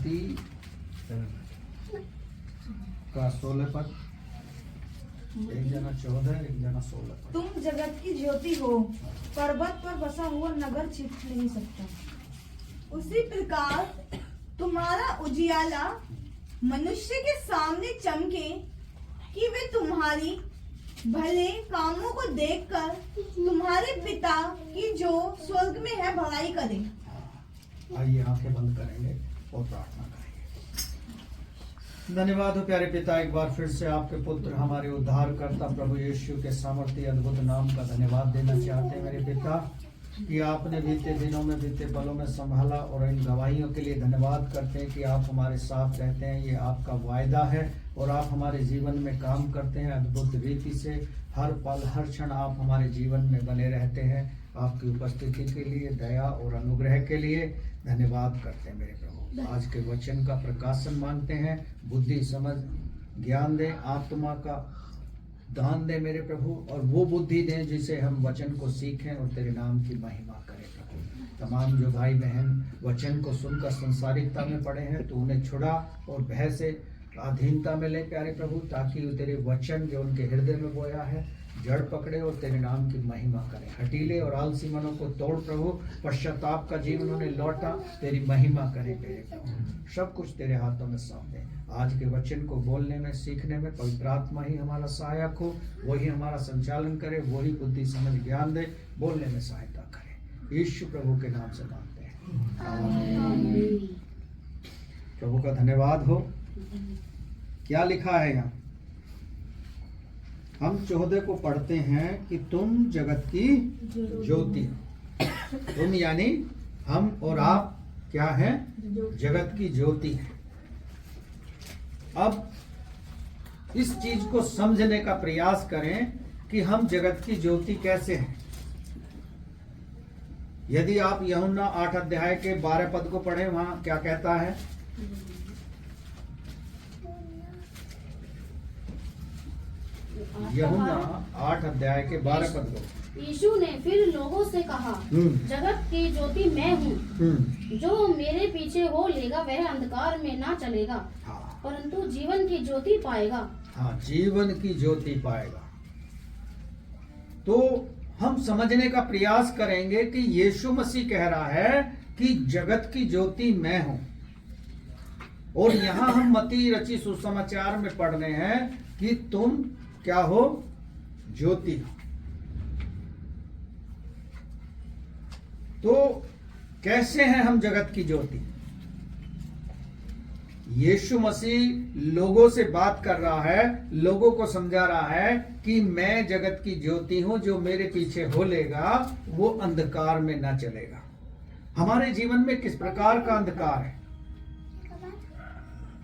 मत्ती का 16 पद, एक जना 14, एक जना 16 पद। तुम जगत की ज्योति हो, पर्वत पर बसा हुआ नगर छिप नहीं सकता। उसी प्रकार तुम्हारा उजियाला मनुष्य के सामने चमके कि वे तुम्हारी भले कामों को देखकर तुम्हारे पिता की जो स्वर्ग में है भलाई करे। आइए आंखें बंद करेंगे और प्रार्थना करेंगे। धन्यवाद हो प्यारे पिता, एक बार फिर से आपके पुत्र हमारे उद्धारकर्ता प्रभु यीशु के सामर्थ्य अद्भुत नाम का धन्यवाद देना चाहते हैं मेरे पिता, कि आपने बीते दिनों में बीते पलों में संभाला, और इन गवाहियों के लिए धन्यवाद करते हैं कि आप हमारे साथ रहते हैं। ये आपका वायदा है और आप हमारे जीवन में काम करते हैं अद्भुत रीति से। हर पल हर क्षण आप हमारे जीवन में बने रहते हैं। आपकी उपस्थिति के लिए, दया और अनुग्रह के लिए धन्यवाद करते हैं मेरे प्रभु। आज के वचन का प्रकाशन मांगते हैं, बुद्धि समझ ज्ञान दे, आत्मा का दान दे मेरे प्रभु, और वो बुद्धि दें जिसे हम वचन को सीखें और तेरे नाम की महिमा करें प्रभु। तमाम जो भाई बहन वचन को सुनकर संसारिकता में पड़े हैं, तो उन्हें छुड़ा और भय से अधीनता में ले प्यारे प्रभु, ताकि तेरे वचन जो उनके हृदय में बोया है जड़ पकड़े और तेरे नाम की महिमा करें। हटीले और आलसी मनों को तोड़ प्रभु, पश्चाताप का जीवन उन्हें लौटा, तेरी महिमा करें मेरे प्रभु। सब कुछ तेरे हाथों में सौंप दें। आज के वचन को बोलने में, सीखने में पवित्र आत्मा ही हमारा सहायक हो, वही हमारा संचालन करे, वही बुद्धि समझ ज्ञान दे, बोलने में सहायता करे। यीशु प्रभु के नाम से मांगते हैं, आमीन। प्रभु का धन्यवाद हो। क्या लिखा है यहाँ? हम 14 को पढ़ते हैं कि तुम जगत की ज्योति हो। तुम यानी हम और आप क्या हैं? जगत की ज्योति है। अब इस चीज को समझने का प्रयास करें कि हम जगत की ज्योति कैसे हैं। यदि आप यूहन्ना 8 अध्याय के 12 पद को पढ़ें, वहां क्या कहता है? यूहन्ना 8 अध्याय के 12 पद को। यीशु ने फिर लोगों से कहा, जगत की ज्योति मैं हूँ। जो मेरे पीछे हो लेगा वह अंधकार में ना चलेगा, हाँ, परंतु जीवन की ज्योति पाएगा। हाँ, जीवन की ज्योति पाएगा। तो हम समझने का प्रयास करेंगे कि यीशु मसीह कह रहा है कि जगत की ज्योति मैं हूं, और यहां हम मत्ती रची सुसमाचार में पढ़ रहे हैं कि तुम क्या हो? ज्योति हो। तो कैसे हैं हम जगत की ज्योति? यीशु मसीह लोगों से बात कर रहा है, लोगों को समझा रहा है कि मैं जगत की ज्योति हूं, जो मेरे पीछे हो लेगा वो अंधकार में ना चलेगा। हमारे जीवन में किस प्रकार का अंधकार है?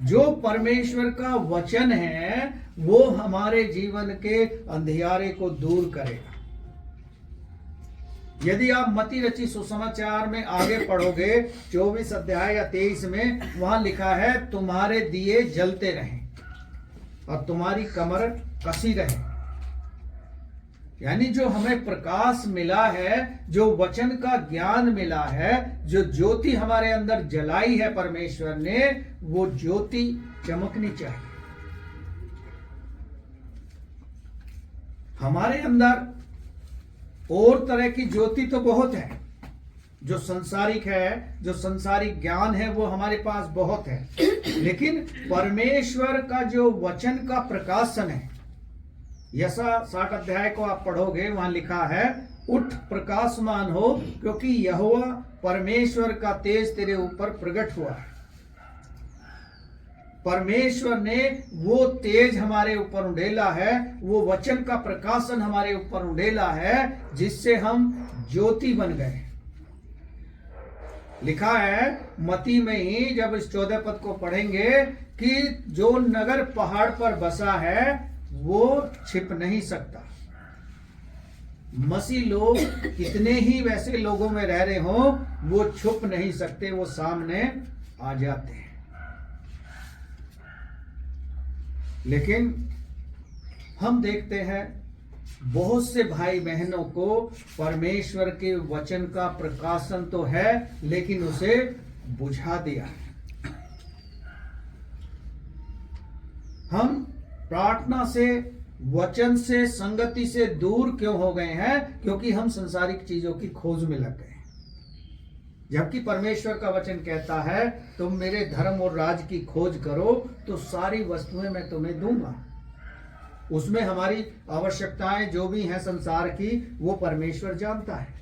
जो परमेश्वर का वचन है वो हमारे जीवन के अंधियारे को दूर करेगा। यदि आप मत्ती रची सुसमाचार में आगे पढ़ोगे 24 अध्याय या 23 में, वहां लिखा है तुम्हारे दिए जलते रहें और तुम्हारी कमर कसी रहे। यानी जो हमें प्रकाश मिला है, जो वचन का ज्ञान मिला है, जो ज्योति हमारे अंदर जलाई है परमेश्वर ने, वो ज्योति चमकनी चाहिए। हमारे अंदर और तरह की ज्योति तो बहुत है, जो संसारिक है, जो संसारिक ज्ञान है वो हमारे पास बहुत है, लेकिन परमेश्वर का जो वचन का प्रकाशन है, यशा 60 अध्याय को आप पढ़ोगे, वहां लिखा है उठ प्रकाशमान हो, क्योंकि यहोवा परमेश्वर का तेज तेरे ऊपर प्रकट हुआ है। परमेश्वर ने वो तेज हमारे ऊपर उड़ेला है, वो वचन का प्रकाशन हमारे ऊपर उड़ेला है, जिससे हम ज्योति बन गए। लिखा है मत्ती में ही, जब इस 14 पद को पढ़ेंगे, कि जो नगर पहाड़ पर बसा है वो छिप नहीं सकता। मसीह लोग कितने ही वैसे लोगों में रह रहे हो, वो छुप नहीं सकते, वो सामने आ जाते हैं। लेकिन हम देखते हैं बहुत से भाई बहनों को परमेश्वर के वचन का प्रकाशन तो है, लेकिन उसे बुझा दिया है। हम प्रार्थना से, वचन से, संगति से दूर क्यों हो गए हैं? क्योंकि हम संसारिक चीजों की खोज में लग गए हैं। जबकि परमेश्वर का वचन कहता है तुम मेरे धर्म और राज की खोज करो तो सारी वस्तुएं मैं तुम्हें दूंगा। उसमें हमारी आवश्यकताएं जो भी हैं संसार की, वो परमेश्वर जानता है।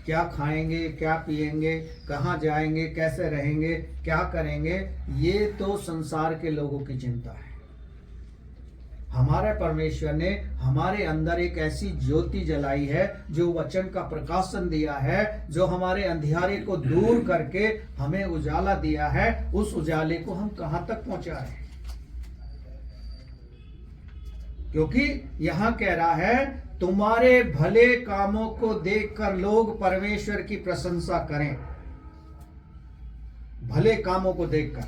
क्या खाएंगे, क्या पिएंगे, कहाँ जाएंगे, कैसे रहेंगे, क्या करेंगे, ये तो संसार के लोगों की चिंता है। हमारे परमेश्वर ने हमारे अंदर एक ऐसी ज्योति जलाई है, जो वचन का प्रकाशन दिया है, जो हमारे अंधियारे को दूर करके हमें उजाला दिया है। उस उजाले को हम कहां तक पहुंचा रहे हैं? क्योंकि यहां कह रहा है तुम्हारे भले कामों को देखकर लोग परमेश्वर की प्रशंसा करें। भले कामों को देखकर,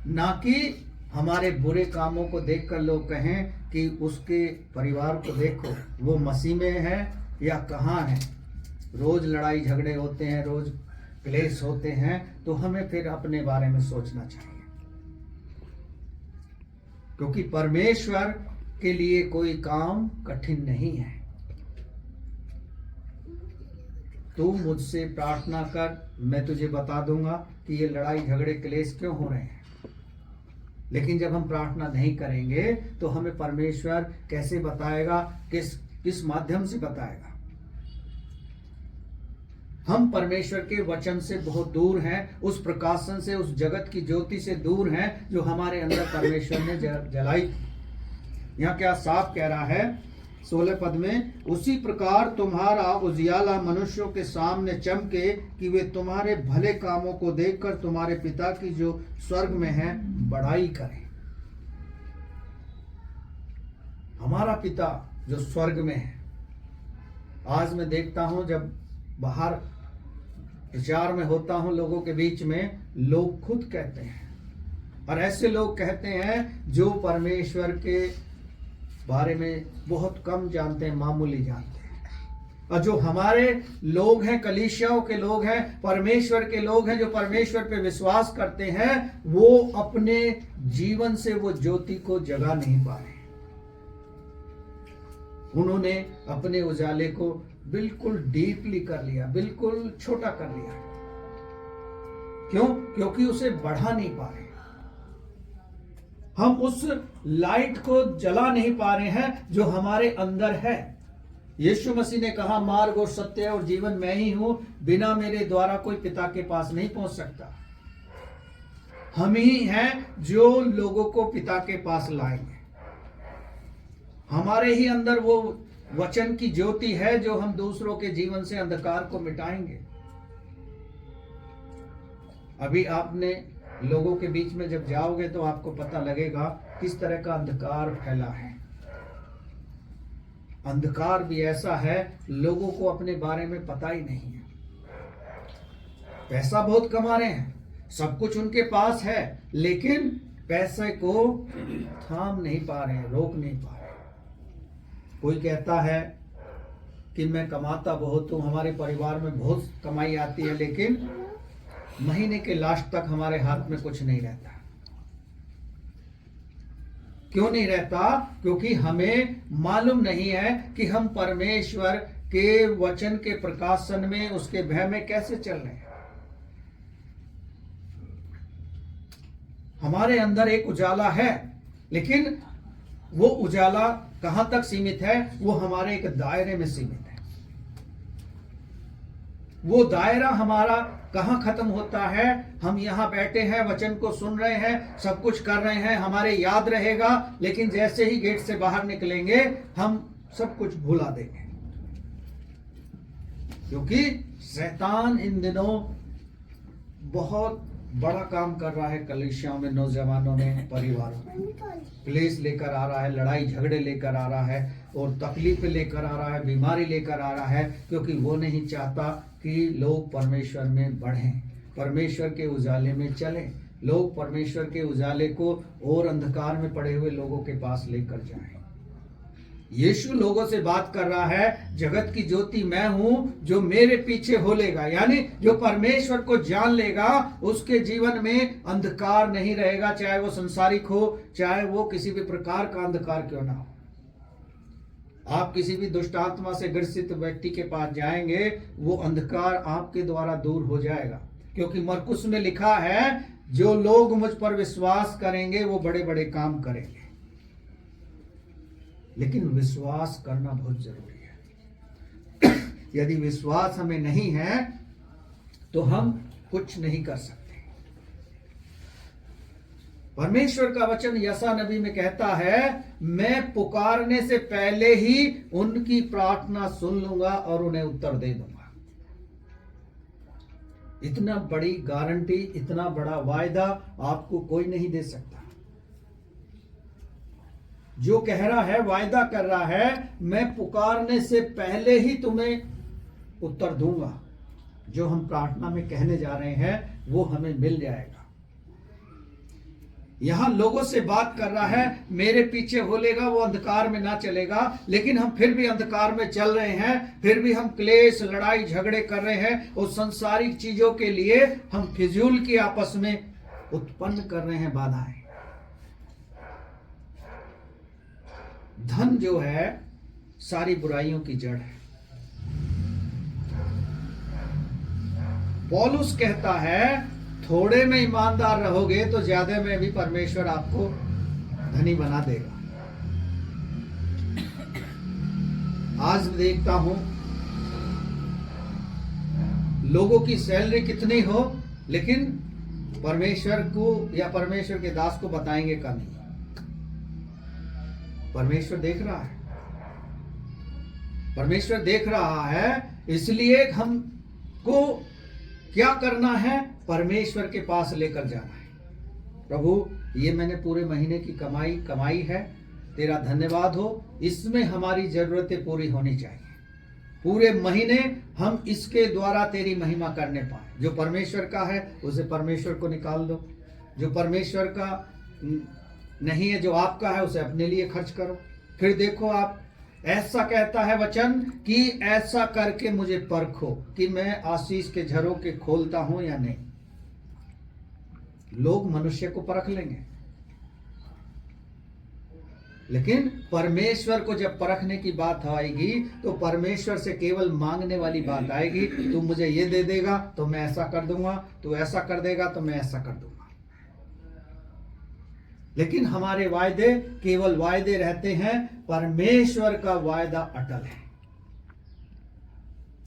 ना कि हमारे बुरे कामों को देखकर लोग कहें कि उसके परिवार को देखो, वो मसीह में है या कहां है। रोज लड़ाई झगड़े होते हैं, रोज क्लेश होते हैं, तो हमें फिर अपने बारे में सोचना चाहिए। क्योंकि परमेश्वर के लिए कोई काम कठिन नहीं है। तू मुझसे प्रार्थना कर, मैं तुझे बता दूंगा कि ये लड़ाई झगड़े क्लेश क्यों हो रहे हैं। लेकिन जब हम प्रार्थना नहीं करेंगे तो हमें परमेश्वर कैसे बताएगा, किस माध्यम से बताएगा। हम परमेश्वर के वचन से बहुत दूर हैं, उस प्रकाशन से, उस जगत की ज्योति से दूर हैं जो हमारे अंदर परमेश्वर ने जलाई। यहाँ क्या साफ कह रहा है 16 पद में, उसी प्रकार तुम्हारा उजियाला मनुष्यों के सामने चमके कि वे तुम्हारे भले कामों को देखकर तुम्हारे पिता की जो स्वर्ग में है बड़ाई करें। हमारा पिता जो स्वर्ग में है, आज मैं देखता हूं जब बाहर प्रचार में होता हूं लोगों के बीच में, लोग खुद कहते हैं, और ऐसे लोग कहते हैं जो परमेश्वर के बारे में बहुत कम जानते हैं, मामूली जानते हैं। और जो हमारे लोग हैं, कलीसियाओं के लोग हैं, परमेश्वर के लोग हैं, जो परमेश्वर पे विश्वास करते हैं, वो अपने जीवन से वो ज्योति को जगा नहीं पा रहे। उन्होंने अपने उजाले को बिल्कुल डीपली कर लिया, बिल्कुल छोटा कर लिया। क्यों? क्योंकि उसे बढ़ा नहीं पा रहे। हम उस लाइट को जला नहीं पा रहे हैं जो हमारे अंदर है। यीशु मसीह ने कहा, मार्ग और सत्य और जीवन मैं ही हूं, बिना मेरे द्वारा कोई पिता के पास नहीं पहुंच सकता। हम ही हैं जो लोगों को पिता के पास लाएंगे। हमारे ही अंदर वो वचन की ज्योति है जो हम दूसरों के जीवन से अंधकार को मिटाएंगे। अभी आपने लोगों के बीच में जब जाओगे तो आपको पता लगेगा किस तरह का अंधकार फैला है। अंधकार भी ऐसा है, लोगों को अपने बारे में पता ही नहीं है। पैसा बहुत कमा रहे हैं, सब कुछ उनके पास है, लेकिन पैसे को थाम नहीं पा रहे, रोक नहीं पा रहे। कोई कहता है कि मैं कमाता बहुत हूं, हमारे परिवार में बहुत कमाई आती है, लेकिन महीने के लास्ट तक हमारे हाथ में कुछ नहीं रहता। क्यों नहीं रहता? क्योंकि हमें मालूम नहीं है कि हम परमेश्वर के वचन के प्रकाशन में, उसके भय में कैसे चल रहे हैं। हमारे अंदर एक उजाला है, लेकिन वो उजाला कहां तक सीमित है? वो हमारे एक दायरे में सीमित है। वो दायरा हमारा कहां खत्म होता है? हम यहां बैठे हैं, वचन को सुन रहे हैं, सब कुछ कर रहे हैं, हमारे याद रहेगा, लेकिन जैसे ही गेट से बाहर निकलेंगे हम सब कुछ भुला देंगे। क्योंकि शैतान इन दिनों बहुत बड़ा काम कर रहा है कलीसियाओं में, नौजवानों में, परिवारों में। क्लेश लेकर आ रहा है, लड़ाई झगड़े लेकर आ रहा है, और तकलीफ लेकर आ रहा है, बीमारी लेकर आ रहा है, क्योंकि वो नहीं चाहता कि लोग परमेश्वर में बढ़ें, परमेश्वर के उजाले में चलें, लोग परमेश्वर के उजाले को और अंधकार में पड़े हुए लोगों के पास लेकर जाएं। यीशु लोगों से बात कर रहा है, जगत की ज्योति मैं हूं, जो मेरे पीछे हो लेगा, यानी जो परमेश्वर को जान लेगा उसके जीवन में अंधकार नहीं रहेगा, चाहे वो संसारिक हो, चाहे वो किसी भी प्रकार का अंधकार क्यों ना हो। आप किसी भी दुष्ट आत्मा से ग्रसित व्यक्ति के पास जाएंगे, वो अंधकार आपके द्वारा दूर हो जाएगा, क्योंकि मरकुस में लिखा है, जो लोग मुझ पर विश्वास करेंगे वो बड़े बड़े काम करेंगे। लेकिन विश्वास करना बहुत जरूरी है। यदि विश्वास हमें नहीं है तो हम कुछ नहीं कर सकते। परमेश्वर का वचन यशा नबी में कहता है, मैं पुकारने से पहले ही उनकी प्रार्थना सुन लूंगा और उन्हें उत्तर दे दूंगा। इतना बड़ी गारंटी, इतना बड़ा वायदा आपको कोई नहीं दे सकता। जो कह रहा है, वायदा कर रहा है, मैं पुकारने से पहले ही तुम्हें उत्तर दूंगा। जो हम प्रार्थना में कहने जा रहे हैं वो हमें मिल जाएगा। यहां लोगों से बात कर रहा है, मेरे पीछे हो लेगा, वो अंधकार में ना चलेगा। लेकिन हम फिर भी अंधकार में चल रहे हैं, फिर भी हम क्लेश, लड़ाई झगड़े कर रहे हैं और संसारिक चीजों के लिए हम फिजूल की आपस में उत्पन्न कर रहे हैं बाधाएं। धन जो है सारी बुराइयों की जड़ है। पौलुस कहता है, थोड़े में ईमानदार रहोगे तो ज्यादा में भी परमेश्वर आपको धनी बना देगा। आज देखता हूं लोगों की सैलरी कितनी हो, लेकिन परमेश्वर को या परमेश्वर के दास को बताएंगे कमी। परमेश्वर देख रहा है, परमेश्वर देख रहा है, इसलिए हमको क्या करना है, परमेश्वर के पास लेकर जाना है। प्रभु, ये मैंने पूरे महीने की कमाई है, तेरा धन्यवाद हो, इसमें हमारी जरूरतें पूरी होनी चाहिए। पूरे महीने हम इसके द्वारा तेरी महिमा करने पाए। जो परमेश्वर का है उसे परमेश्वर को निकाल दो, जो परमेश्वर का नहीं है, जो आपका है, उसे अपने लिए खर्च करो। फिर देखो, आप ऐसा कहता है वचन कि ऐसा करके मुझे परखो कि मैं आशीष के झरोखे खोलता हूं या नहीं। लोग मनुष्य को परख लेंगे, लेकिन परमेश्वर को जब परखने की बात आएगी तो परमेश्वर से केवल मांगने वाली बात आएगी। तू मुझे ये दे देगा तो मैं ऐसा कर दूंगा, तू ऐसा कर देगा तो मैं ऐसा कर दूंगा। लेकिन हमारे वायदे केवल वायदे रहते हैं, परमेश्वर का वायदा अटल है।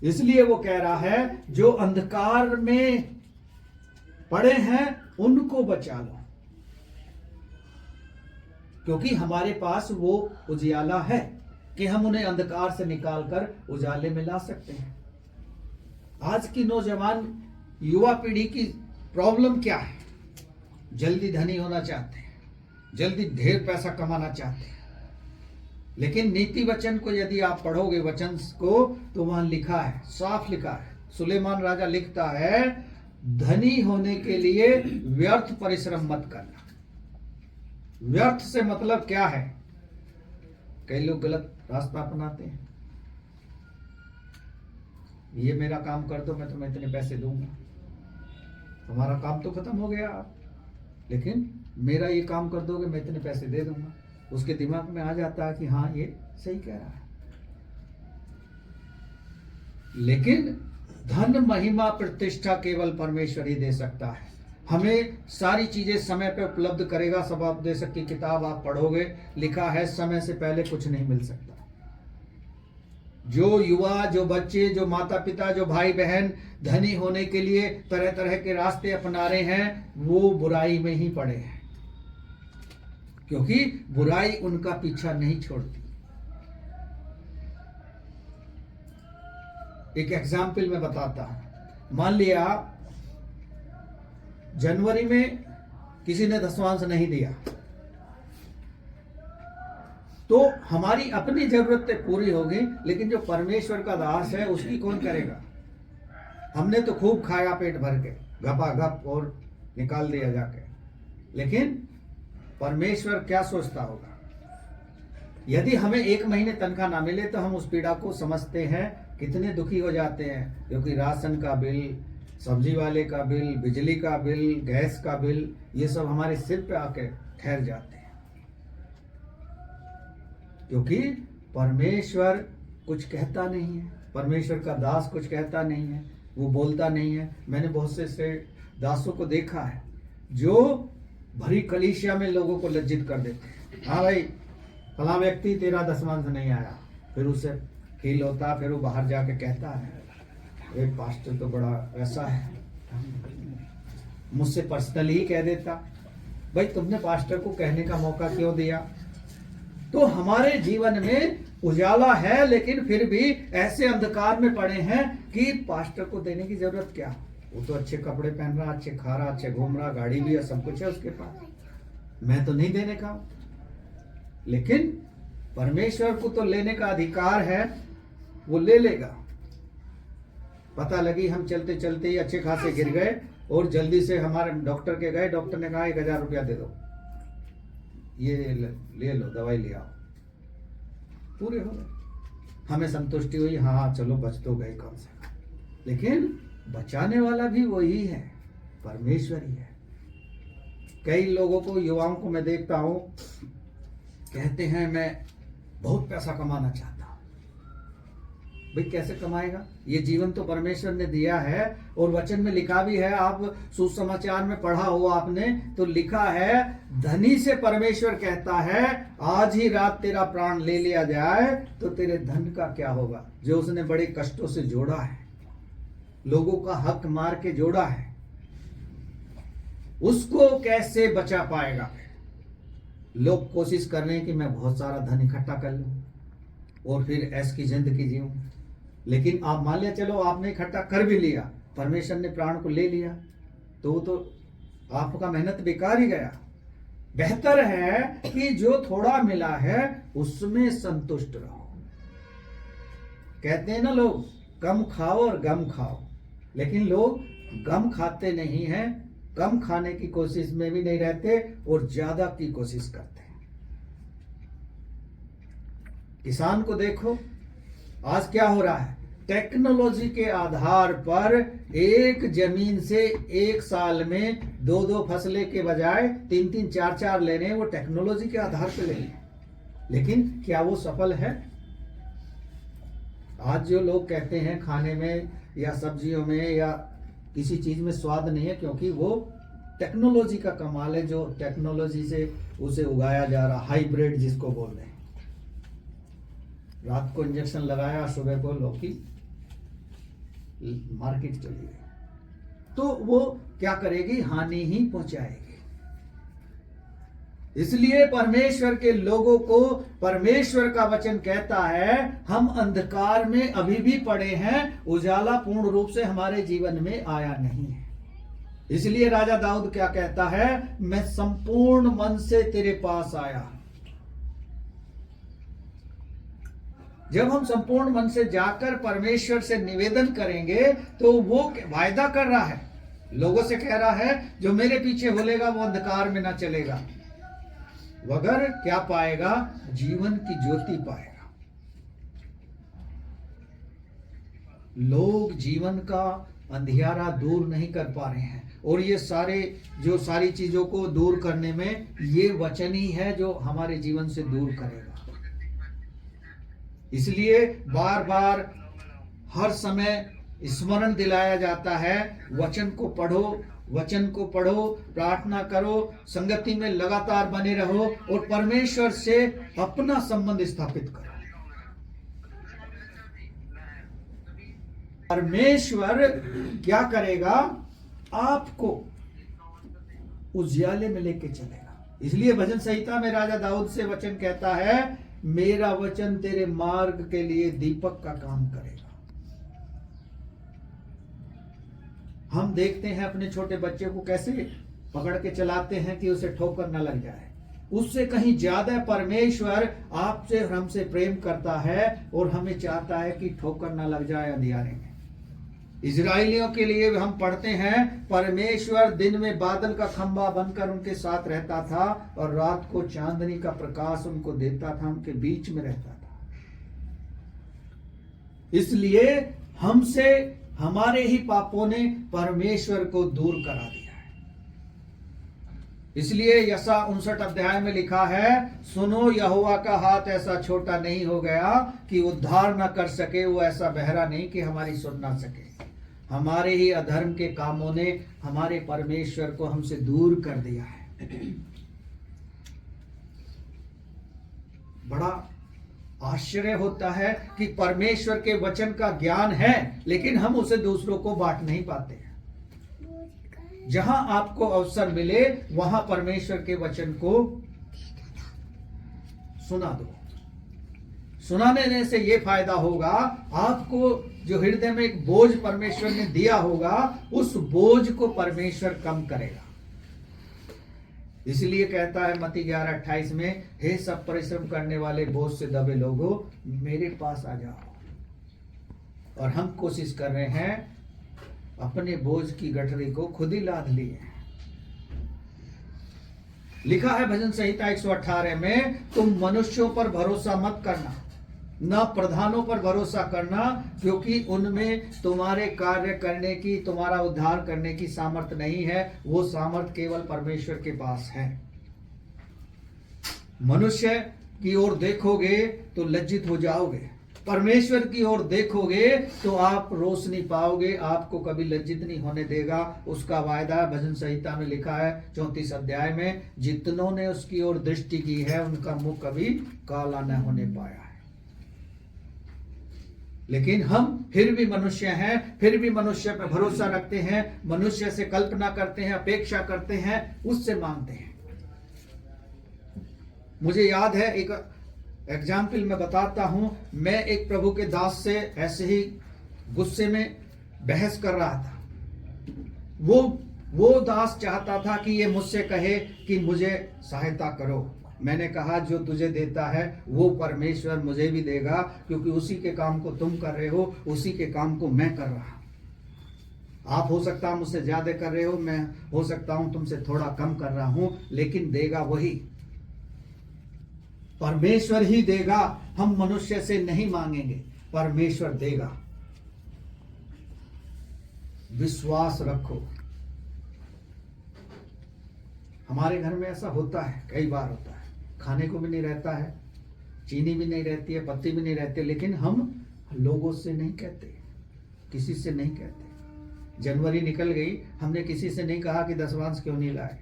इसलिए वो कह रहा है, जो अंधकार में पड़े हैं उनको बचा लो, क्योंकि हमारे पास वो उजियाला है कि हम उन्हें अंधकार से निकालकर उजाले में ला सकते हैं। आज की नौजवान युवा पीढ़ी की प्रॉब्लम क्या है? जल्दी धनी होना चाहते हैं, जल्दी ढेर पैसा कमाना चाहते हैं। लेकिन नीति वचन को यदि आप पढ़ोगे, वचन को, तो वहां लिखा है, साफ लिखा है, सुलेमान राजा लिखता है, धनी होने के लिए व्यर्थ परिश्रम मत करना। व्यर्थ से मतलब क्या है? कई लोग गलत रास्ता अपनाते हैं। ये मेरा काम कर दो, मैं तुम्हें इतने पैसे दूंगा। हमारा काम तो खत्म हो गया, लेकिन मेरा ये काम कर दोगे, मैं इतने पैसे दे दूंगा। उसके दिमाग में आ जाता है कि हाँ, ये सही कह रहा है। लेकिन धन, महिमा, प्रतिष्ठा केवल परमेश्वर ही दे सकता है। हमें सारी चीजें समय पे उपलब्ध करेगा। सभापदेशक की किताब आप पढ़ोगे, लिखा है, समय से पहले कुछ नहीं मिल सकता। जो युवा, जो बच्चे, जो माता पिता, जो भाई बहन धनी होने के लिए तरह तरह के रास्ते अपना रहे हैं, वो बुराई में ही पड़े हैं, क्योंकि बुराई उनका पीछा नहीं छोड़ती। एक एग्जाम्पल मैं बताता हूं। मान लिया जनवरी में किसी ने दशमांश नहीं दिया, तो हमारी अपनी जरूरतें पूरी होगी, लेकिन जो परमेश्वर का दास है उसकी कौन करेगा? हमने तो खूब खाया पेट भर के, गपागप, और निकाल दिया जाके। लेकिन परमेश्वर क्या सोचता होगा? यदि हमें 1 महीने तनख्वाह ना मिले तो हम उस पीड़ा को समझते हैं, कितने दुखी हो जाते हैं, क्योंकि राशन का बिल, सब्जी वाले का बिल, बिजली का बिल, गैस का बिल, ये सब हमारे सिर पे आके ठहर जाते हैं। क्योंकि परमेश्वर कुछ कहता नहीं है, परमेश्वर का दास कुछ कहता नहीं है, वो बोलता नहीं है। मैंने बहुत से दासों को देखा है जो भरी कलीसिया में लोगों को लज्जित कर देते हैं। हाँ भाई, फला व्यक्ति तेरा दशमांश नहीं आया, फिर उसे फील होता, फिर वो बाहर जाके कहता है एक पास्टर तो बड़ा ऐसा है, मुझसे पर्सनली कह देता। भाई तुमने पास्टर को कहने का मौका क्यों दिया? तो हमारे जीवन में उजाला है, लेकिन फिर भी ऐसे अंधकार में पड़े हैं कि पास्टर को देने की जरूरत क्या? वो तो अच्छे कपड़े पहन रहा, अच्छे खा रहा, अच्छे घूम रहा, गाड़ी भी है, सब कुछ है उसके पास, मैं तो नहीं देने का। लेकिन परमेश्वर को तो लेने का अधिकार है, वो ले लेगा। पता लगी हम चलते चलते ही अच्छे खासे गिर गए और जल्दी से हमारे डॉक्टर के गए, डॉक्टर ने कहा 1000 रुपया दे दो, ये ले लो, दवाई ले आओ, पूरे हो गए। हमें संतुष्टि हुई, हाँ चलो बच तो गए कम से कम। लेकिन बचाने वाला भी वही है, परमेश्वर ही है। कई लोगों को, युवाओं को मैं देखता हूं, कहते हैं मैं बहुत पैसा कमाना चाहता हूं। भाई कैसे कमाएगा? ये जीवन तो परमेश्वर ने दिया है और वचन में लिखा भी है, आप सुसमाचार में पढ़ा हो आपने, तो लिखा है धनी से परमेश्वर कहता है आज ही रात तेरा प्राण ले लिया जाए तो तेरे धन का क्या होगा? जो उसने बड़े कष्टों से जोड़ा है, लोगों का हक मार के जोड़ा है, उसको कैसे बचा पाएगा? लोग कोशिश कर रहे हैं कि मैं बहुत सारा धन इकट्ठा कर लूं और फिर ऐश की जिंदगी जीऊं। लेकिन आप मान लिया, चलो आपने इकट्ठा कर भी लिया, परमेश्वर ने प्राण को ले लिया, तो वो तो आपका मेहनत बेकार ही गया। बेहतर है कि जो थोड़ा मिला है उसमें संतुष्ट रहो। कहते हैं ना लोग, कम खाओ और गम खाओ, लेकिन लोग गम खाते नहीं हैं, कम खाने की कोशिश में भी नहीं रहते और ज्यादा की कोशिश करते हैं। किसान को देखो, आज क्या हो रहा है? टेक्नोलॉजी के आधार पर एक जमीन से एक साल में 2-2 फसलें के बजाय 3-3, 4-4 ले रहे हैं, वो टेक्नोलॉजी के आधार पर ले रहे हैं। लेकिन क्या वो सफल है? आज जो लोग कहते हैं खाने में या सब्जियों में या किसी चीज में स्वाद नहीं है, क्योंकि वो टेक्नोलॉजी का कमाल है, जो टेक्नोलॉजी से उसे उगाया जा रहा, हाइब्रिड जिसको बोल रहे हैं। रात को इंजेक्शन लगाया, सुबह को लौकी मार्केट चली गई, तो वो क्या करेगी? हानि ही पहुंचाएगी। इसलिए परमेश्वर के लोगों को परमेश्वर का वचन कहता है हम अंधकार में अभी भी पड़े हैं, उजाला पूर्ण रूप से हमारे जीवन में आया नहीं है। इसलिए राजा दाऊद क्या कहता है? मैं संपूर्ण मन से तेरे पास आया। जब हम संपूर्ण मन से जाकर परमेश्वर से निवेदन करेंगे तो वो वायदा कर रहा है, लोगों से कह रहा है जो मेरे पीछे बोलेगा वो अंधकार में ना चलेगा, मगर क्या पाएगा? जीवन की ज्योति पाएगा। लोग जीवन का अंधियारा दूर नहीं कर पा रहे हैं, और ये सारी चीजों को दूर करने में ये वचन ही है जो हमारे जीवन से दूर करेगा। इसलिए बार बार हर समय स्मरण दिलाया जाता है, वचन को पढ़ो, वचन को पढ़ो, प्रार्थना करो, संगति में लगातार बने रहो और परमेश्वर से अपना संबंध स्थापित करो। परमेश्वर क्या करेगा? आपको उजियाले में लेके चलेगा। इसलिए भजन संहिता में राजा दाऊद से वचन कहता है, मेरा वचन तेरे मार्ग के लिए दीपक का काम करेगा। हम देखते हैं अपने छोटे बच्चे को कैसे पकड़ के चलाते हैं कि उसे ठोकर न लग जाए। उससे कहीं ज्यादा परमेश्वर आपसे और हमसे प्रेम करता है और हमें चाहता है कि ठोकर न लग जाए अंधियारे में। इजराइलियों के लिए हम पढ़ते हैं, परमेश्वर दिन में बादल का खंभा बनकर उनके साथ रहता था और रात को चांदनी का प्रकाश उनको देता था, उनके बीच में रहता था। इसलिए हमसे हमारे ही पापों ने परमेश्वर को दूर करा दिया है। इसलिए यशा 59 अध्याय में लिखा है, सुनो यहोवा का हाथ ऐसा छोटा नहीं हो गया कि उद्धार न कर सके, वो ऐसा बहरा नहीं कि हमारी सुन ना सके। हमारे ही अधर्म के कामों ने हमारे परमेश्वर को हमसे दूर कर दिया है। बड़ा आश्चर्य होता है कि परमेश्वर के वचन का ज्ञान है, लेकिन हम उसे दूसरों को बांट नहीं पाते। जहां आपको अवसर मिले वहां परमेश्वर के वचन को सुना दो। सुनाने से यह फायदा होगा, आपको जो हृदय में एक बोझ परमेश्वर ने दिया होगा, उस बोझ को परमेश्वर कम करेगा। इसलिए कहता है मत्ती 11:28 में, हे सब परिश्रम करने वाले बोझ से दबे लोगों, मेरे पास आ जाओ। और हम कोशिश कर रहे हैं अपने बोझ की गठरी को खुद ही लाद लिए। लिखा है भजन संहिता 118 में, तुम मनुष्यों पर भरोसा मत करना, न प्रधानों पर भरोसा करना, क्योंकि उनमें तुम्हारे कार्य करने की, तुम्हारा उद्धार करने की सामर्थ नहीं है। वो सामर्थ केवल परमेश्वर के पास है। मनुष्य की ओर देखोगे तो लज्जित हो जाओगे, परमेश्वर की ओर देखोगे तो आप रोशनी पाओगे, आपको कभी लज्जित नहीं होने देगा। उसका वायदा भजन संहिता में लिखा है 34 अध्याय में, जितनों ने उसकी ओर दृष्टि की है उनका मुंह कभी काला न होने पाया है। लेकिन हम फिर भी मनुष्य हैं, फिर भी मनुष्य पर भरोसा रखते हैं, मनुष्य से कल्पना करते हैं, अपेक्षा करते हैं, उससे मांगते हैं। मुझे याद है, एक एग्जाम्पल मैं बताता हूं। मैं एक प्रभु के दास से ऐसे ही गुस्से में बहस कर रहा था। वो दास चाहता था कि ये मुझसे कहे कि मुझे सहायता करो। मैंने कहा, जो तुझे देता है वो परमेश्वर मुझे भी देगा, क्योंकि उसी के काम को तुम कर रहे हो, उसी के काम को मैं कर रहा हूं। आप हो सकता है मुझसे ज्यादा कर रहे हो, मैं हो सकता हूं तुमसे थोड़ा कम कर रहा हूं, लेकिन देगा वही, परमेश्वर ही देगा। हम मनुष्य से नहीं मांगेंगे, परमेश्वर देगा। विश्वास रखो। हमारे घर में ऐसा होता है, कई बार होता है, खाने को भी नहीं रहता है, चीनी भी नहीं रहती है, पत्ती भी नहीं रहती, लेकिन हम लोगों से नहीं कहते, किसी से नहीं कहते। जनवरी निकल गई, हमने किसी से नहीं कहा कि दशवांश क्यों नहीं लाए।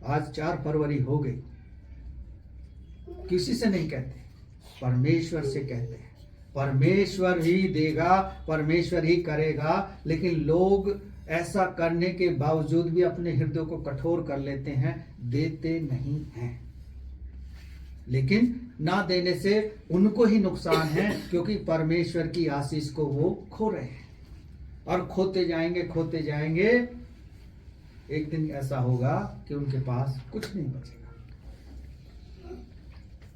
आज 4 फरवरी हो गई, किसी से नहीं कहते, परमेश्वर से कहते हैं। परमेश्वर ही देगा, परमेश्वर ही करेगा। लेकिन लोग ऐसा करने के बावजूद भी अपने हृदय को कठोर कर लेते हैं, देते नहीं हैं। लेकिन ना देने से उनको ही नुकसान है, क्योंकि परमेश्वर की आशीष को वो खो रहे हैं और खोते जाएंगे। एक दिन ऐसा होगा कि उनके पास कुछ नहीं बचेगा।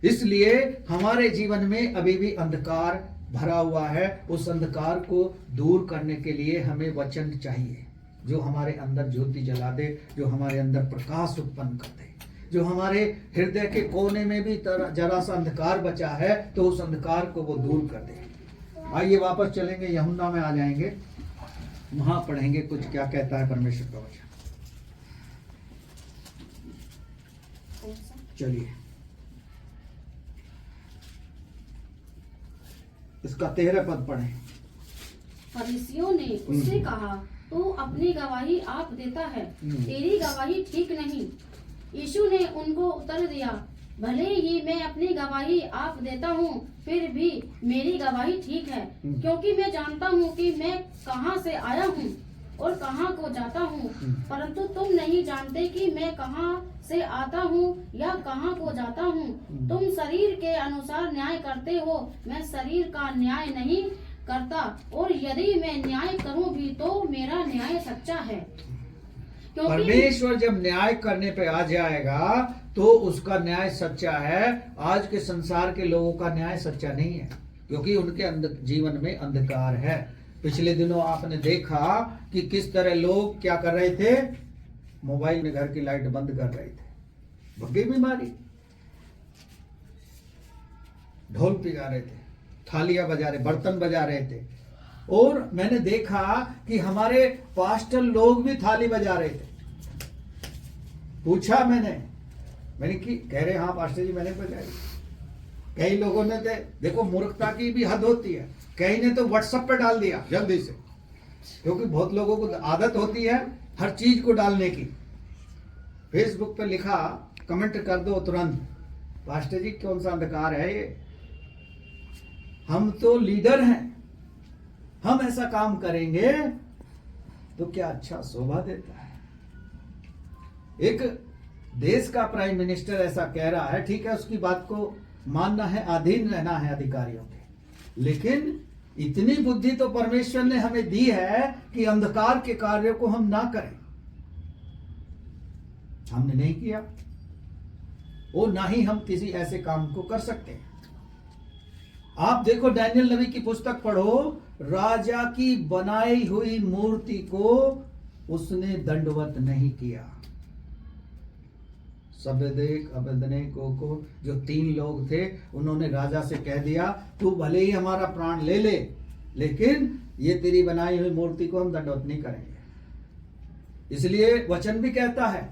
इसलिए हमारे जीवन में अभी भी अंधकार भरा हुआ है। उस अंधकार को दूर करने के लिए हमें वचन चाहिए, जो हमारे अंदर ज्योति जला दे, जो हमारे अंदर प्रकाश उत्पन्न कर दे, जो हमारे हृदय के कोने में भी जरा सा अंधकार बचा है तो उस अंधकार को वो दूर कर दे। आइए वापस चलेंगे, यूहन्ना में आ जाएंगे, वहां पढ़ेंगे कुछ क्या कहता है परमेश्वर का वचन। चलिए, इसका 13 पद पढ़ें। फरीसियों ने उससे कहा, तू अपनी गवाही आप देता है, तेरी गवाही ठीक नहीं। यीशु ने उनको उत्तर दिया, भले ही मैं अपनी गवाही आप देता हूँ, फिर भी मेरी गवाही ठीक है, क्योंकि मैं जानता हूँ कि मैं कहाँ से आया हूँ और कहाँ को जाता हूँ, परंतु तुम नहीं जानते कि मैं कहाँ से आता हूँ या कहाँ को जाता हूँ। तुम शरीर के अनुसार न्याय करते हो, मैं शरीर का न्याय नहीं करता, और यदि मैं न्याय करूँ भी तो मेरा न्याय सच्चा है। परमेश्वर जब न्याय करने पे आ जाएगा तो उसका न्याय सच्चा है। आज के संसार के लोगों का न्याय सच्चा नहीं है, क्योंकि उनके जीवन में अंधकार है। पिछले दिनों आपने देखा कि किस तरह लोग क्या कर रहे थे, मोबाइल में घर की लाइट बंद कर रहे थे, भगे बीमारी, ढोल पिगा रहे थे, थालियां बजा रहे, बर्तन बजा रहे थे। और मैंने देखा कि हमारे पास्टर लोग भी थाली बजा रहे थे। पूछा मैंने कि कह रहे हाँ पास्टर जी मैंने बजाई। कई लोगों ने देखो मूर्खता की भी हद होती है, कई ने तो व्हाट्सएप पे डाल दिया जल्दी से, क्योंकि बहुत लोगों को आदत होती है हर चीज को डालने की। फेसबुक पे लिखा, कमेंट कर दो तुरंत, पास्टर जी कौन सा अंधकार है ये, हम तो लीडर हैं, हम ऐसा काम करेंगे तो क्या अच्छा शोभा देता है। एक देश का प्राइम मिनिस्टर ऐसा कह रहा है, ठीक है उसकी बात को मानना है, अधीन रहना है अधिकारियों के, लेकिन इतनी बुद्धि तो परमेश्वर ने हमें दी है कि अंधकार के कार्यों को हम ना करें। हमने नहीं किया, और ना ही हम किसी ऐसे काम को कर सकते हैं। आप देखो डैनियल नबी की पुस्तक पढ़ो, राजा की बनाई हुई मूर्ति को उसने दंडवत नहीं किया। सबेदेक अबेदनेगो को जो 3 लोग थे, उन्होंने राजा से कह दिया तू भले ही हमारा प्राण ले ले, लेकिन ये तेरी बनाई हुई मूर्ति को हम दंडवत नहीं करेंगे। इसलिए वचन भी कहता है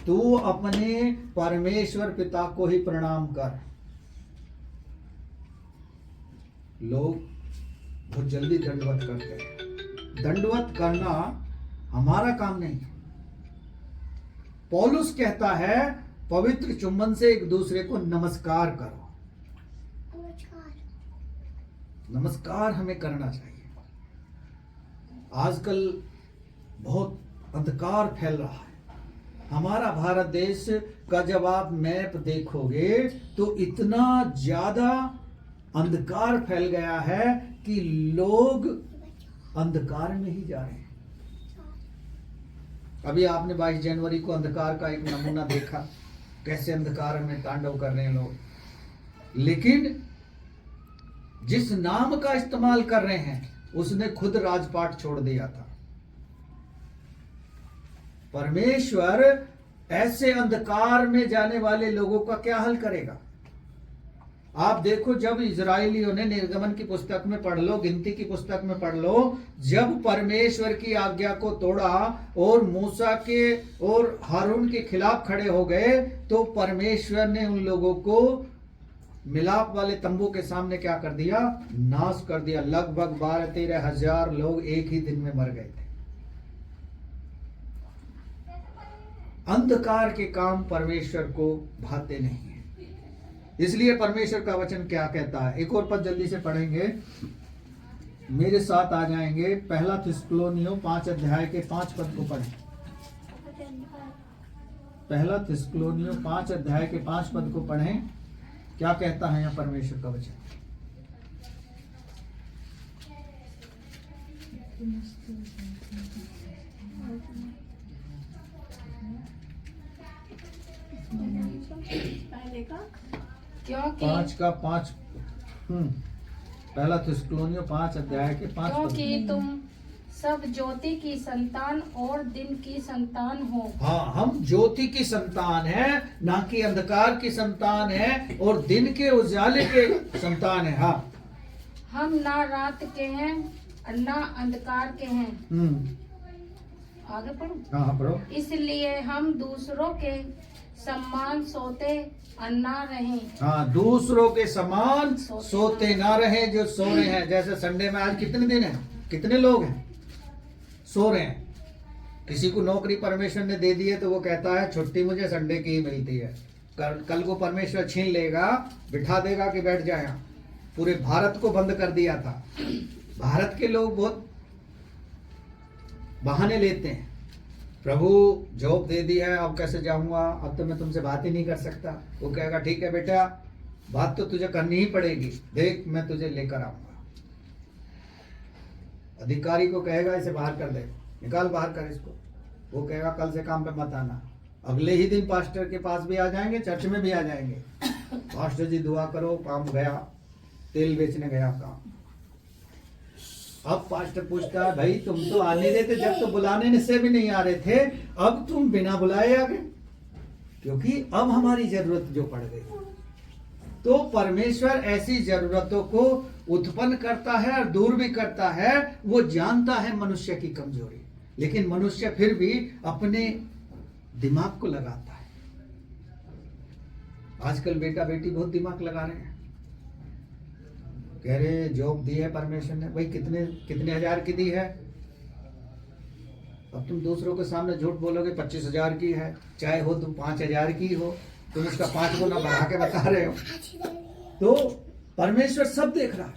तू अपने परमेश्वर पिता को ही प्रणाम कर। लोग बहुत जल्दी दंडवत करते हैं। दंडवत करना हमारा काम नहीं है। पौलुस कहता है पवित्र चुंबन से एक दूसरे को नमस्कार करो। नमस्कार हमें करना चाहिए। आजकल बहुत अंधकार फैल रहा है। हमारा भारत देश का जब आप मैप देखोगे तो इतना ज्यादा अंधकार फैल गया है कि लोग अंधकार में ही जा रहे हैं। अभी आपने 22 जनवरी को अंधकार का एक नमूना देखा, कैसे अंधकार में तांडव कर रहे हैं लोग। लेकिन जिस नाम का इस्तेमाल कर रहे हैं उसने खुद राजपाट छोड़ दिया था। परमेश्वर ऐसे अंधकार में जाने वाले लोगों का क्या हल करेगा। आप देखो, जब इजराइलियों ने, निर्गमन की पुस्तक में पढ़ लो, गिनती की पुस्तक में पढ़ लो, जब परमेश्वर की आज्ञा को तोड़ा और मूसा के और हारून के खिलाफ खड़े हो गए, तो परमेश्वर ने उन लोगों को मिलाप वाले तंबू के सामने क्या कर दिया, नाश कर दिया। लगभग 12-13 हजार लोग एक ही दिन में मर गए थे। अंधकार के काम परमेश्वर को भाते नहीं है। इसलिए परमेश्वर का वचन क्या कहता है, एक और पद जल्दी से पढ़ेंगे, मेरे साथ आ जाएंगे। 1 थिस्सलुनीयों 5 अध्याय के 5 पद को पढ़ें। 1 थिस्सलुनीयों 5 अध्याय के 5 पद को पढ़ें। क्या कहता है यहाँ परमेश्वर का वचन। पहले का क्योंकि 5 का 5 1 थिस्सलुनीयों 5 अध्याय के 5 पद। क्योंकि तुम सब ज्योति की संतान और दिन की संतान हो। हाँ, हम ज्योति की संतान है, ना कि अंधकार की संतान है, और दिन के उजाले के संतान है। हाँ, हम ना रात के हैं और ना अंधकार के हैं। आगे पढ़ो। हाँ पढ़ो। इसलिए हम दूसरों के समान सोते ना रहें। हाँ, दूसरों के समान सोते ना रहे जो सो रहे हैं। जैसे संडे में आज कितने दिन है, कितने लोग हैं सो रहे हैं। किसी को नौकरी परमेश्वर ने दे दी है तो वो कहता है छुट्टी मुझे संडे की ही मिलती है। कल को परमेश्वर छीन लेगा, बिठा देगा कि बैठ जाए यहाँ। पूरे भारत को बंद कर दिया था। भारत के लोग बहुत बहाने लेते हैं, प्रभु जॉब दे दी है, अब कैसे जाऊंगा, अब तो मैं तुमसे बात ही नहीं कर सकता। वो कहेगा ठीक है बेटा, बात तो तुझे करनी ही पड़ेगी, देख मैं तुझे लेकर आऊंगा। अधिकारी को कहेगा इसे बाहर कर दे, निकाल बाहर कर इसको। वो कहेगा कल से काम पे मत आना। अगले ही दिन पास्टर के पास भी आ जाएंगे, चर्च में भी आ जाएंगे, पास्टर जी दुआ करो, काम गया, तेल बेचने गया काम। अब पास्टर पूछता है, भाई तुम तो आ नहीं रहे थे, जब तो बुलाने से भी नहीं आ रहे थे, अब तुम बिना बुलाए आ गए, क्योंकि अब हमारी जरूरत जो पड़ गई। तो परमेश्वर ऐसी जरूरतों को उत्पन्न करता है और दूर भी करता है। वो जानता है मनुष्य की कमजोरी, लेकिन मनुष्य फिर भी अपने दिमाग को लगाता है। आजकल बेटा बेटी बहुत दिमाग लगा रहे हैं, कह रहे जॉब दी है परमेश्वर ने, भाई कितने कितने हजार की दी है। अब तुम दूसरों के सामने झूठ बोलोगे 25,000 की है, चाहे हो तुम 5,000 की हो, तुम उसका 5 गुना बढ़ा के बता रहे हो। तो परमेश्वर सब देख रहा है,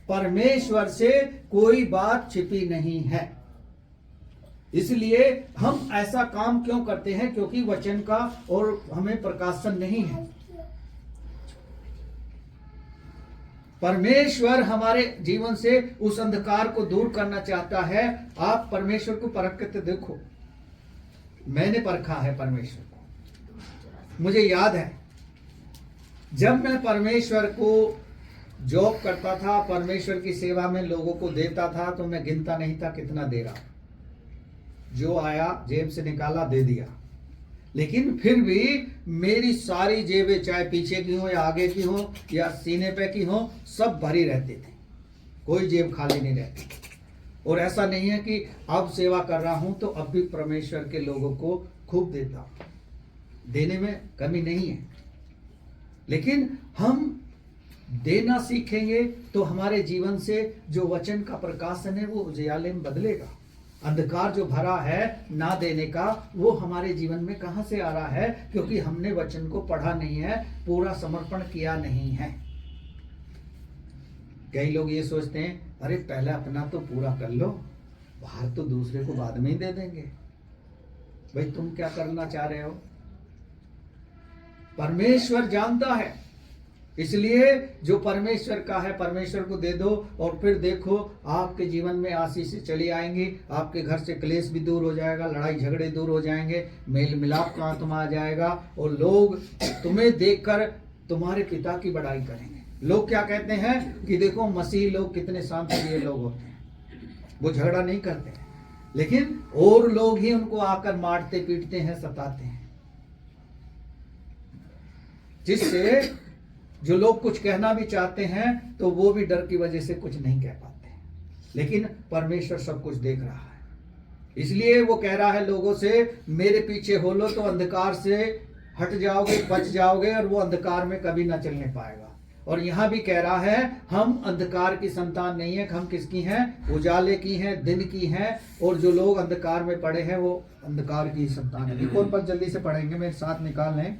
परमेश्वर से कोई बात छिपी नहीं है। इसलिए हम ऐसा काम क्यों करते हैं? क्योंकि वचन का और हमें प्रकाशन नहीं है। परमेश्वर हमारे जीवन से उस अंधकार को दूर करना चाहता है। आप परमेश्वर को परख के देखो, मैंने परखा है परमेश्वर को। मुझे याद है जब मैं परमेश्वर को जॉब करता था, परमेश्वर की सेवा में लोगों को देता था, तो मैं गिनता नहीं था कितना दे रहा, जो आया जेब से निकाला दे दिया। लेकिन फिर भी मेरी सारी जेबें, चाहे पीछे की हो या आगे की हो या सीने पे की हो, सब भरी रहती थी, कोई जेब खाली नहीं रहती। और ऐसा नहीं है कि अब सेवा कर रहा हूं तो अब भी परमेश्वर के लोगों को खूब देता हूं, देने में कमी नहीं है। लेकिन हम देना सीखेंगे तो हमारे जीवन से जो वचन का प्रकाशन है वो उजियाले में बदलेगा। अंधकार जो भरा है ना देने का, वो हमारे जीवन में कहां से आ रहा है? क्योंकि हमने वचन को पढ़ा नहीं है, पूरा समर्पण किया नहीं है। कई लोग ये सोचते हैं, अरे पहले अपना तो पूरा कर लो, बाहर तो दूसरे को बाद में ही दे देंगे। भाई तुम क्या करना चाह रहे हो? परमेश्वर जानता है, इसलिए जो परमेश्वर का है परमेश्वर को दे दो, और फिर देखो आपके जीवन में आशीष चली आएंगी। आपके घर से क्लेश भी दूर हो जाएगा, लड़ाई झगड़े दूर हो जाएंगे, मेल मिलाप का आत्मा आ जाएगा, और लोग तुम्हें देखकर तुम्हारे पिता की बड़ाई करेंगे। लोग क्या कहते हैं कि देखो मसीही लोग कितने शांतिप्रिय लोग होते हैं, वो झगड़ा नहीं करते हैं, लेकिन और लोग ही उनको आकर मारते पीटते हैं, सताते हैं, जिससे जो लोग कुछ कहना भी चाहते हैं तो वो भी डर की वजह से कुछ नहीं कह पाते। लेकिन परमेश्वर सब कुछ देख रहा है, इसलिए वो कह रहा है लोगों से, मेरे पीछे हो लो तो अंधकार से हट जाओगे, बच जाओगे, और वो अंधकार में कभी ना चलने पाएगा। और यहां भी कह रहा है हम अंधकार की संतान नहीं है, हम किसकी हैं? उजाले की हैं, दिन की हैं। और जो लोग अंधकार में पड़े हैं वो अंधकार की संतान है। एक और पद जल्दी से पढ़ेंगे, मेरे साथ निकाल लें,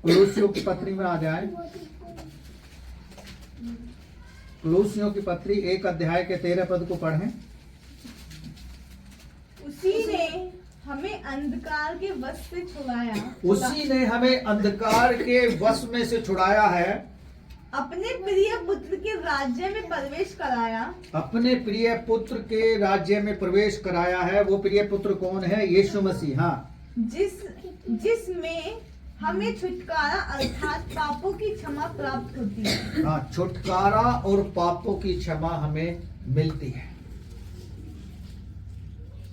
कुलुस्सियों की पत्री में आ जाए। कुलुस्सियों की पत्री 1 अध्याय के 13 पद को पढ़ें। उसी ने हमें अंधकार के वश से छुड़ाया, उसी ने हमें अंधकार के वश में से छुड़ाया है, अपने प्रिय पुत्र के राज्य में प्रवेश कराया। अपने प्रिय पुत्र के राज्य में प्रवेश कराया है। वो प्रिय पुत्र कौन है? यीशु मसीह। हाँ, जिसमें हमें छुटकारा अर्थात पापों की क्षमा प्राप्त होती है। हाँ, छुटकारा और पापों की क्षमा हमें मिलती है।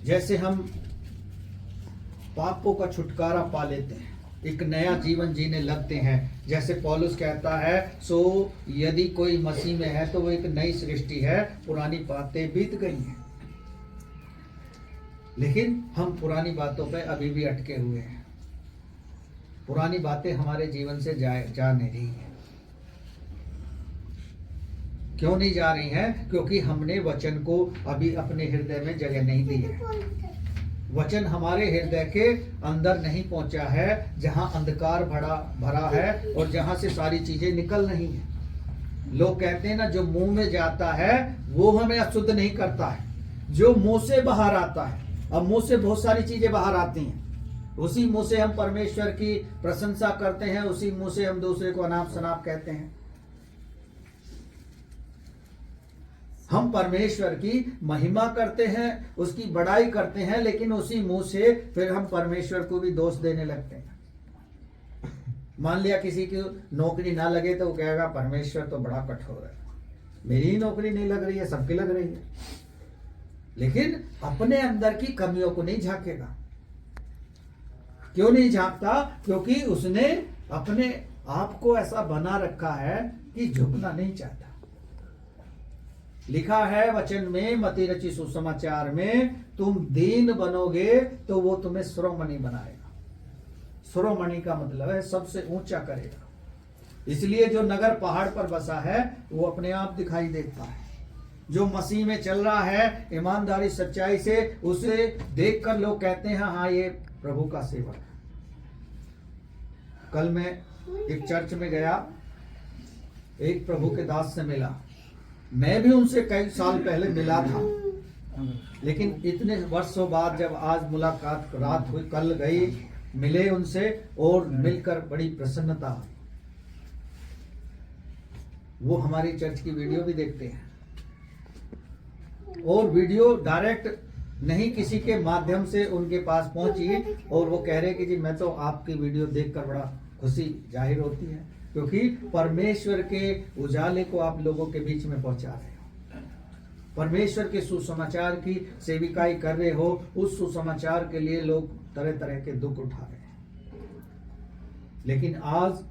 जैसे हम पापों का छुटकारा पा लेते हैं, एक नया जीवन जीने लगते हैं। जैसे पौलुस कहता है, सो यदि कोई मसीह में है तो वो एक नई सृष्टि है, पुरानी बातें बीत गई हैं। लेकिन हम पुरानी बातों पे अभी भी अटके हुए हैं, पुरानी बातें हमारे जीवन से जा नहीं रही है। क्यों नहीं जा रही हैं? क्योंकि हमने वचन को अभी अपने हृदय में जगह नहीं दी है। वचन हमारे हृदय के अंदर नहीं पहुंचा है, जहां अंधकार भरा है और जहां से सारी चीजें निकल रही हैं। लोग कहते हैं ना, जो मुंह में जाता है वो हमें अशुद्ध नहीं करता है, जो मुंह से बाहर आता है। अब मुंह से बहुत सारी चीजें बाहर आती हैं, उसी मुंह से हम परमेश्वर की प्रशंसा करते हैं, उसी मुंह से हम दूसरे को अनाप शनाप कहते हैं। हम परमेश्वर की महिमा करते हैं, उसकी बड़ाई करते हैं, लेकिन उसी मुंह से फिर हम परमेश्वर को भी दोष देने लगते हैं। मान लिया किसी की नौकरी ना लगे तो वो कहेगा परमेश्वर तो बड़ा कठोर है, मेरी ही नौकरी नहीं लग रही है, सबकी लग रही है। लेकिन अपने अंदर की कमियों को नहीं झांकेगा। क्यों नहीं झांकता? क्योंकि उसने अपने आप को ऐसा बना रखा है कि झुकना नहीं चाहता। लिखा है वचन में, मती रची सुसमाचार में, तुम दीन बनोगे तो वो तुम्हें शिरोमणि बनाएगा। शिरोमणि का मतलब है सबसे ऊंचा करेगा। इसलिए जो नगर पहाड़ पर बसा है वो अपने आप दिखाई देता है। जो मसीह में चल रहा है ईमानदारी सच्चाई से, उसे देखकर लोग कहते हैं हाँ ये प्रभु का सेवक है। कल मैं एक चर्च में गया, एक प्रभु के दास से मिला। मैं भी उनसे कई साल पहले मिला था, लेकिन इतने वर्षों बाद जब आज मुलाकात रात हुई, कल गई, मिले उनसे और मिलकर बड़ी प्रसन्नता हुई। वो हमारी चर्च की वीडियो भी देखते हैं और वीडियो डायरेक्ट नहीं, किसी के माध्यम से उनके पास पहुंची और वो कह रहे कि जी मैं तो आपकी वीडियो देखकर बड़ा खुशी जाहिर होती है, क्योंकि परमेश्वर के उजाले को आप लोगों के बीच में पहुंचा रहे हो, परमेश्वर के सुसमाचार की सेविकाई कर रहे हो। उस सुसमाचार के लिए लोग तरह तरह के दुख उठा रहे हैं। लेकिन आज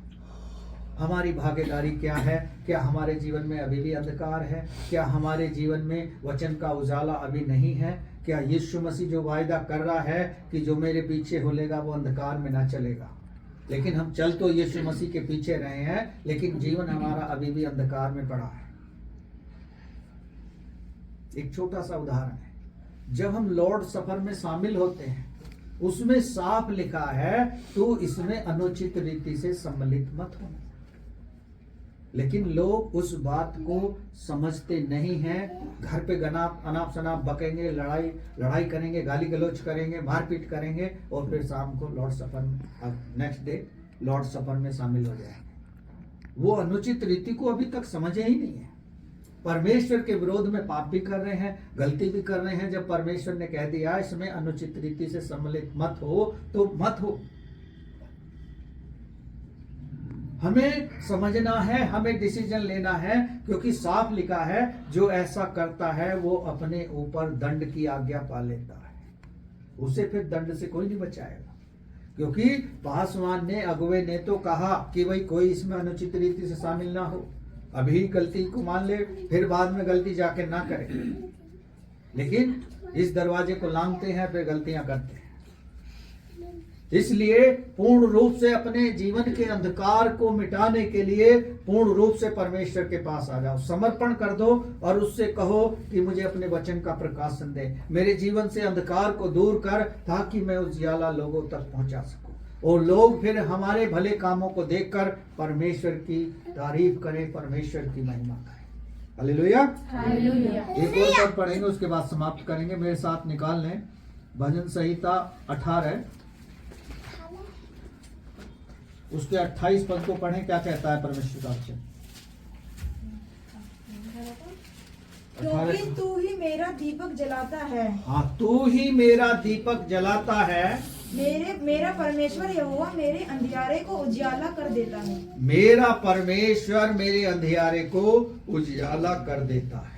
हमारी भागीदारी क्या है? क्या हमारे जीवन में अभी भी अंधकार है? क्या हमारे जीवन में वचन का उजाला अभी नहीं है? क्या यीशु मसीह जो वायदा कर रहा है कि जो मेरे पीछे होलेगा वो अंधकार में ना चलेगा, लेकिन हम चल तो यीशु मसीह के पीछे रहे हैं, लेकिन जीवन हमारा अभी भी अंधकार में पड़ा है। एक छोटा सा उदाहरण है, जब हम लॉर्ड सफर में शामिल होते हैं उसमें साफ लिखा है तो इसमें अनुचित रीति से सम्मिलित मत होना। लेकिन लोग उस बात को समझते नहीं हैं। घर पे अनाप शनाप बकेंगे, लड़ाई करेंगे, गाली गलौज करेंगे, मारपीट करेंगे और फिर शाम को लॉर्ड सफर में, नेक्स्ट डे लॉर्ड सफर में शामिल हो जाएंगे। वो अनुचित रीति को अभी तक समझे ही नहीं है। परमेश्वर के विरोध में पाप भी कर रहे हैं, गलती भी कर रहे हैं। जब परमेश्वर ने कह दिया इसमें अनुचित रीति से सम्मिलित मत हो तो मत हो। हमें समझना है, हमें डिसीजन लेना है, क्योंकि साफ लिखा है जो ऐसा करता है वो अपने ऊपर दंड की आज्ञा पा लेता है। उसे फिर दंड से कोई नहीं बचाएगा, क्योंकि पासवान ने, अगुवे ने तो कहा कि भाई कोई इसमें अनुचित रीति से शामिल ना हो, अभी गलती को मान ले, फिर बाद में गलती जाके ना करे। लेकिन इस दरवाजे को लांघते हैं, फिर गलतियां करते हैं। इसलिए पूर्ण रूप से अपने जीवन के अंधकार को मिटाने के लिए पूर्ण रूप से परमेश्वर के पास आ जाओ, समर्पण कर दो और उससे कहो कि मुझे अपने वचन का प्रकाशन दे, मेरे जीवन से अंधकार को दूर कर, ताकि मैं उजियाला लोगों तक पहुंचा सकूं और लोग फिर हमारे भले कामों को देखकर परमेश्वर की तारीफ करें, परमेश्वर की महिमा करें। हालेलुया। एक और पद पढ़ेंगे, उसके बाद समाप्त करेंगे। मेरे साथ निकाल लें भजन संहिता 18 उसके 28 पद को पढ़ें। क्या कहता है परमेश्वर का वचन? क्योंकि तू ही मेरा दीपक जलाता है। हाँ, तू ही मेरा दीपक जलाता है। मेरा परमेश्वर यहोवा मेरे अंधियारे को उजियाला कर देता है। मेरा परमेश्वर मेरे अंधियारे को उजियाला कर देता है।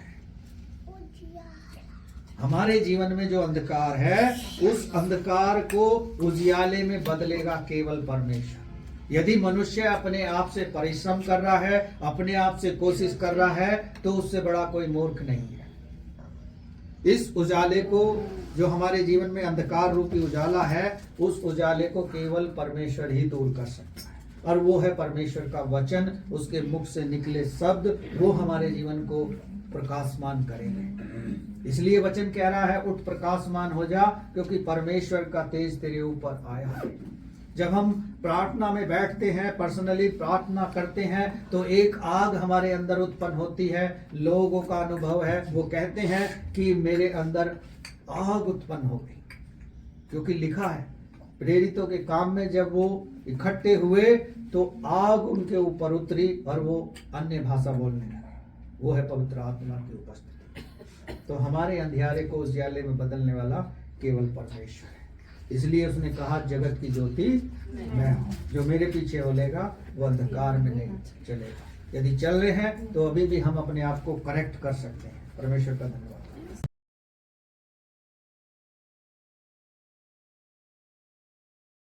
हमारे जीवन में जो अंधकार है, उस अंधकार को उजियाले में बदलेगा केवल परमेश्वर। यदि मनुष्य अपने आप से परिश्रम कर रहा है, अपने आप से कोशिश कर रहा है, तो उससे बड़ा कोई मूर्ख नहीं है। इस उजाले को, जो हमारे जीवन में अंधकार रूपी उजाला है, उस उजाले को केवल परमेश्वर ही दूर कर सकता है, और वो है परमेश्वर का वचन। उसके मुख से निकले शब्द वो हमारे जीवन को प्रकाशमान करेंगे। इसलिए वचन कह रहा है, उठ प्रकाशमान हो जा, क्योंकि परमेश्वर का तेज तेरे ऊपर आया है। जब हम प्रार्थना में बैठते हैं, पर्सनली प्रार्थना करते हैं, तो एक आग हमारे अंदर उत्पन्न होती है। लोगों का अनुभव है, वो कहते हैं कि मेरे अंदर आग उत्पन्न हो गई, क्योंकि लिखा है प्रेरितों के काम में जब वो इकट्ठे हुए तो आग उनके ऊपर उतरी और वो अन्य भाषा बोलने लगे। वो है पवित्र आत्मा की उपस्थिति। तो हमारे अंधियारे को उजियाले में बदलने वाला केवल परमेश्वर है। इसलिए उसने कहा, जगत की ज्योति मैं हूं, जो मेरे पीछे होलेगा वो अंधकार में नहीं चलेगा। यदि चल रहे हैं तो अभी भी हम अपने आप को करेक्ट कर सकते हैं। परमेश्वर का धन्यवाद।